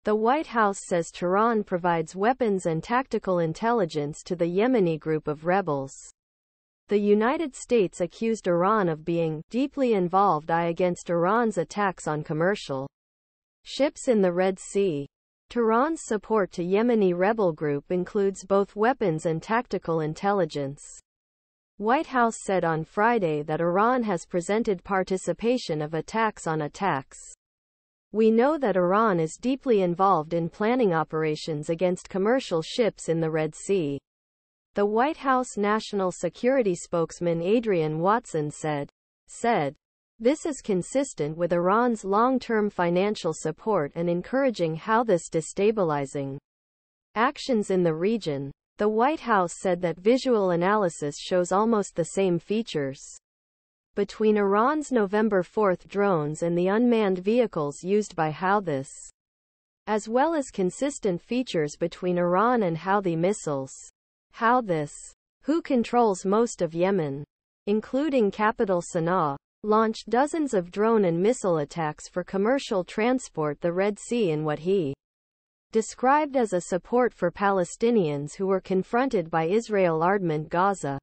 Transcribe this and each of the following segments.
The White House says Tehran provides weapons and tactical intelligence to the Yemeni group of rebels. The United States accused Iran of being deeply involved against Iran's attacks on commercial ships in the Red Sea. Tehran's support to Yemeni rebel group includes both weapons and tactical intelligence. White House said on Friday that Iran has presented participation of attacks on attacks. We know that Iran is deeply involved in planning operations against commercial ships in the Red Sea. The White House National Security Spokesman Adrienne said. This is consistent with Iran's long-term financial support and encouraging Houthis destabilizing actions in the region. The White House said that visual analysis shows almost the same features between Iran's November 4 drones and the unmanned vehicles used by Houthis, as well as consistent features between Iran and Houthi missiles. Houthis, who controls most of Yemen, including capital Sanaa, launched dozens of drone and missile attacks for commercial transport the Red Sea in what he described as a support for Palestinians who were confronted by Israel ardment Gaza.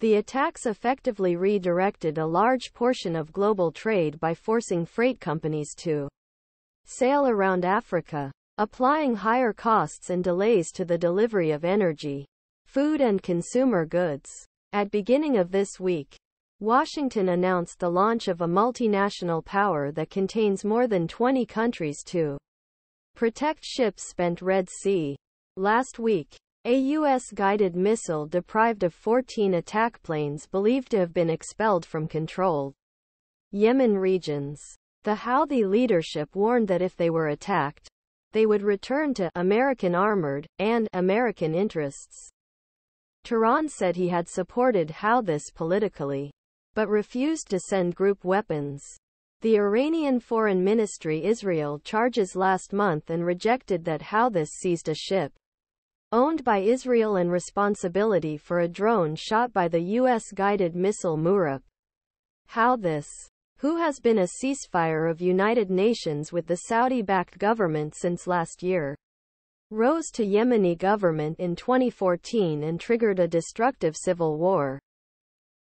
The attacks effectively redirected a large portion of global trade by forcing freight companies to sail around Africa, applying higher costs and delays to the delivery of energy, food and consumer goods. At beginning of this week, Washington announced the launch of a multinational power that contains more than 20 countries to protect ships spent Red Sea. Last week, a U.S. guided missile deprived of 14 attack planes believed to have been expelled from controlled Yemen regions. The Houthi leadership warned that if they were attacked, they would return to American armored and American interests. Tehran said he had supported Houthis politically, but refused to send group weapons. The Iranian Foreign Ministry Israel charges last month and rejected that Houthis seized a ship owned by Israel and responsibility for a drone shot by the U.S. guided missile Muhrip. Houthis, who has been a ceasefire of United Nations with the Saudi-backed government since last year, rose to Yemeni government in 2014 and triggered a destructive civil war.